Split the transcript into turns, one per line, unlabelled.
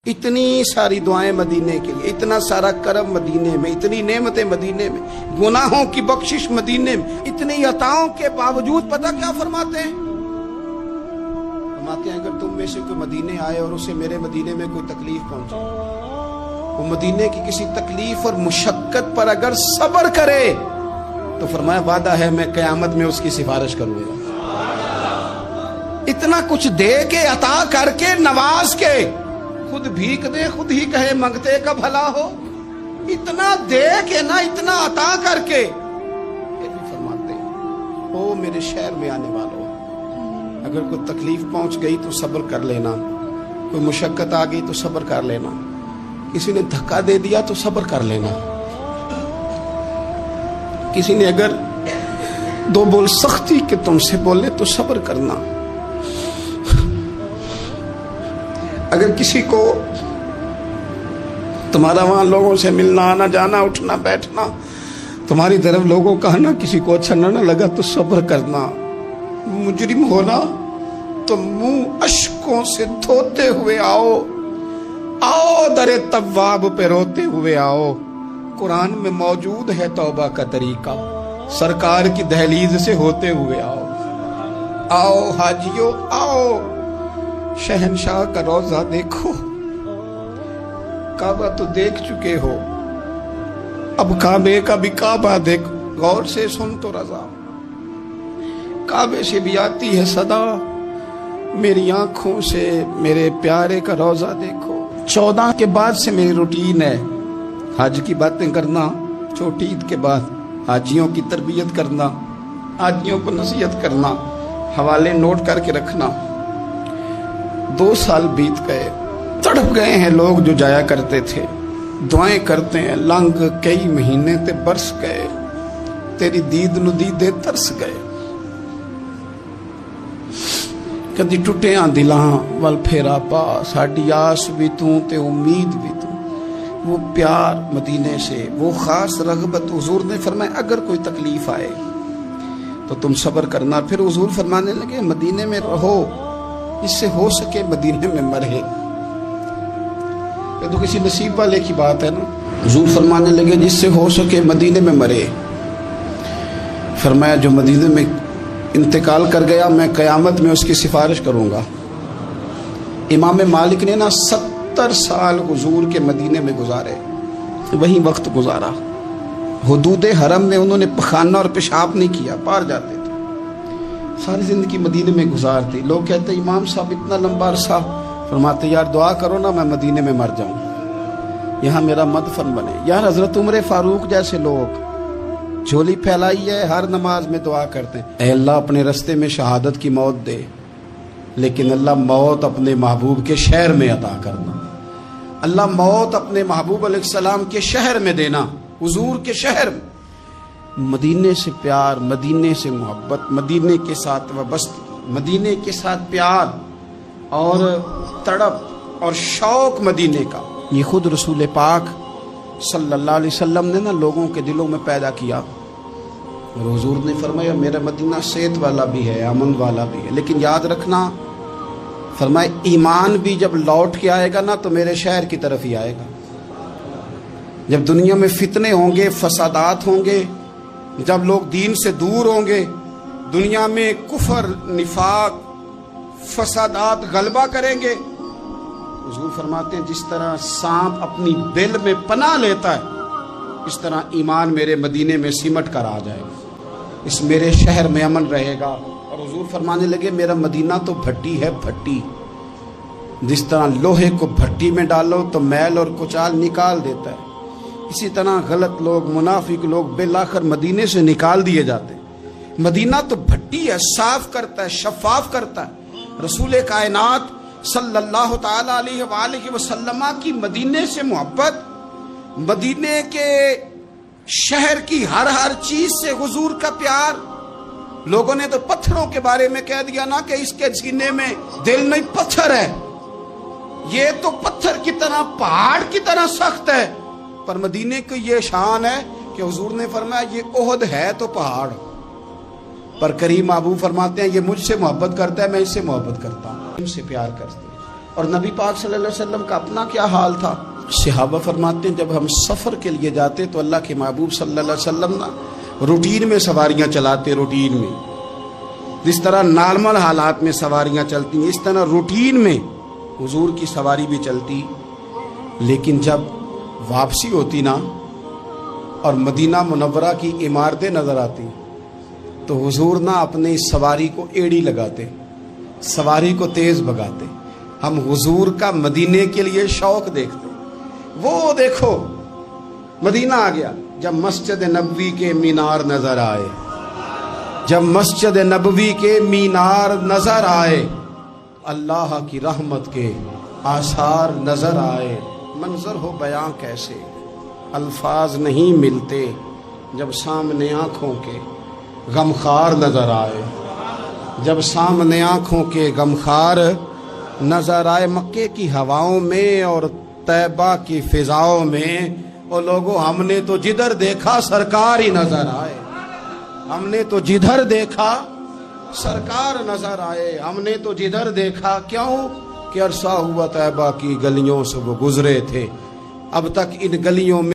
اتنی ساری دعائیں مدینے کے لیے، اتنا سارا کرم مدینے میں، اتنی نعمتیں مدینے میں، گناہوں کی بخشش مدینے میں، اتنی عطاؤں کے باوجود پتہ کیا فرماتے ہیں؟ فرماتے ہیں اگر تم میں سے کوئی مدینے آئے اور اسے میرے مدینے میں کوئی تکلیف پہنچے، وہ مدینے کی کسی تکلیف اور مشقت پر اگر صبر کرے تو فرمایا وعدہ ہے میں قیامت میں اس کی سفارش کروں گا۔ اتنا کچھ دے کے عطا کر کے نواز کے خود بھیک دے خود ہی کہے منگتے کا بھلا ہو، اتنا دے کے نہ اتنا عطا کر کے پھر بھی فرماتے ہیں او میرے شہر میں آنے والوں، اگر کوئی تکلیف پہنچ گئی تو صبر کر لینا، کوئی مشقت آ گئی تو صبر کر لینا، کسی نے دھکا دے دیا تو صبر کر لینا، کسی نے اگر دو بول سختی کے تم سے بولے تو صبر کرنا، اگر کسی کو تمہارا وہاں لوگوں سے ملنا آنا جانا اٹھنا بیٹھنا تمہاری طرف لوگوں کا نہ کسی کو اچھا نہ لگا تو صبر کرنا، مجرم ہونا تو منہ اشکوں سے دھوتے ہوئے آؤ، آؤ در تواب پہ روتے ہوئے آؤ، قرآن میں موجود ہے توبہ کا طریقہ، سرکار کی دہلیز سے ہوتے ہوئے آؤ، آؤ حاجیو آؤ، شہنشاہ کا روضہ دیکھو، کعبہ تو دیکھ چکے ہو، اب کعبے کا بھی کعبہ دیکھ، غور سے سن تو رضا، کعبے سے بھی آتی ہے صدا، میری آنکھوں سے میرے پیارے کا روضہ دیکھو۔ 14 کے بعد سے میری روٹین ہے حج کی باتیں کرنا، چھوٹی عید کے بعد حاجیوں کی تربیت کرنا، حاجیوں کو نصیحت کرنا، حوالے نوٹ کر کے رکھنا۔ 2 سال بیت گئے، تڑپ گئے ہیں لوگ جو جایا کرتے تھے، دعائیں کرتے ہیں لنگ کئی مہینے تے برس گئے، تیری دید نو دیدے ترس گئے، کدی ٹوٹیاں دلاں ول پھیرا پا، ساڈی آس بھی تو تے امید بھی تو، وہ پیار مدینے سے، وہ خاص رغبت۔ حضور نے فرمایا اگر کوئی تکلیف آئے تو تم صبر کرنا، پھر حضور فرمانے لگے مدینے میں رہو، اس سے ہو سکے مدینے میں مرے، یہ تو کسی نصیب والے کی بات ہے نا۔ حضور فرمانے لگے جس سے ہو سکے مدینے میں مرے، فرمایا جو مدینے میں انتقال کر گیا میں قیامت میں اس کی سفارش کروں گا۔ امام مالک نے نا 70 سال حضور کے مدینے میں گزارے، وہی وقت گزارا، حدود حرم میں انہوں نے پخانہ اور پیشاب نہیں کیا، پار جاتے تھے، ساری زندگی مدینے میں گزارتے۔ لوگ کہتے ہیں امام صاحب اتنا لمبا عرصہ، فرماتے یار دعا کرو نا میں مدینے میں مر جاؤں، یہاں میرا مدفن بنے۔ یار حضرت عمر فاروق جیسے لوگ جھولی پھیلائی ہے، ہر نماز میں دعا کرتے ہیں اے اللہ اپنے رستے میں شہادت کی موت دے، لیکن اللہ موت اپنے محبوب کے شہر میں عطا کرنا، اللہ موت اپنے محبوب علیہ السلام کے شہر میں دینا، حضور کے شہر میں۔ مدینے سے پیار، مدینے سے محبت، مدینے کے ساتھ وابستگی، مدینے کے ساتھ پیار اور تڑپ اور شوق مدینے کا، یہ خود رسول پاک صلی اللہ علیہ وسلم نے نا لوگوں کے دلوں میں پیدا کیا، اور حضور نے فرمایا میرا مدینہ صحت والا بھی ہے، امن والا بھی ہے، لیکن یاد رکھنا فرمایا ایمان بھی جب لوٹ کے آئے گا نا تو میرے شہر کی طرف ہی آئے گا۔ جب دنیا میں فتنے ہوں گے، فسادات ہوں گے، جب لوگ دین سے دور ہوں گے، دنیا میں کفر نفاق فسادات غلبہ کریں گے، حضور فرماتے ہیں جس طرح سانپ اپنی بل میں پناہ لیتا ہے اس طرح ایمان میرے مدینے میں سمٹ کر آ جائے گا، اس میرے شہر میں امن رہے گا۔ اور حضور فرمانے لگے میرا مدینہ تو بھٹی ہے، بھٹی، جس طرح لوہے کو بھٹی میں ڈالو تو میل اور کچال نکال دیتا ہے، اسی طرح غلط لوگ منافق لوگ بالآخر مدینے سے نکال دیے جاتے ہیں۔ مدینہ تو بھٹی ہے، صاف کرتا ہے، شفاف کرتا ہے۔ رسول کائنات صلی اللہ تعالی علیہ وآلہ وسلم کی مدینے سے محبت، مدینے کے شہر کی ہر چیز سے حضور کا پیار۔ لوگوں نے تو پتھروں کے بارے میں کہہ دیا نا کہ اس کے سینے میں دل نہیں پتھر ہے، یہ تو پتھر کی طرح پہاڑ کی طرح سخت ہے، پر مدینے کی یہ شان ہے کہ حضور نے فرمایا یہ احد ہے تو پہاڑ، پر کریم محبوب فرماتے ہیں یہ مجھ سے محبت کرتا ہے میں اس سے محبت کرتا ہوں، ان سے پیار کرتے ہیں۔ اور نبی پاک صلی اللہ علیہ وسلم کا اپنا کیا حال تھا؟ صحابہ فرماتے ہیں جب ہم سفر کے لیے جاتے تو اللہ کے محبوب صلی اللہ علیہ وسلم نا روٹین میں سواریاں چلاتے، روٹین میں جس طرح نارمل حالات میں سواریاں چلتی ہیں اس طرح روٹین میں حضور کی سواری بھی چلتی. لیکن جب واپسی ہوتی نا اور مدینہ منورہ کی عمارتیں نظر آتی تو حضور نا اپنے اس سواری کو ایڑی لگاتے، سواری کو تیز بھگاتے. ہم حضور کا مدینے کے لیے شوق دیکھتے. وہ دیکھو مدینہ آ گیا جب مسجد نبوی کے مینار نظر آئے، جب مسجد نبوی کے مینار نظر آئے، اللہ کی رحمت کے آثار نظر آئے. منظر ہو بیاں کیسے، الفاظ نہیں ملتے جب سامنے آنکھوں کے غمخار نظر آئے، جب سامنے آنکھوں کے غمخار نظر آئے. مکے کی ہواؤں میں اور طیبہ کی فضاؤں میں اور لوگوں ہم نے تو جدھر دیکھا سرکار ہی نظر آئے، ہم نے تو جدھر دیکھا سرکار نظر آئے، ہم نے تو جدھر دیکھا. کیوں کہ عرصہ ہوا طیبہ کی گلیوں سے وہ گزرے تھے، اب تک ان گلیوں میں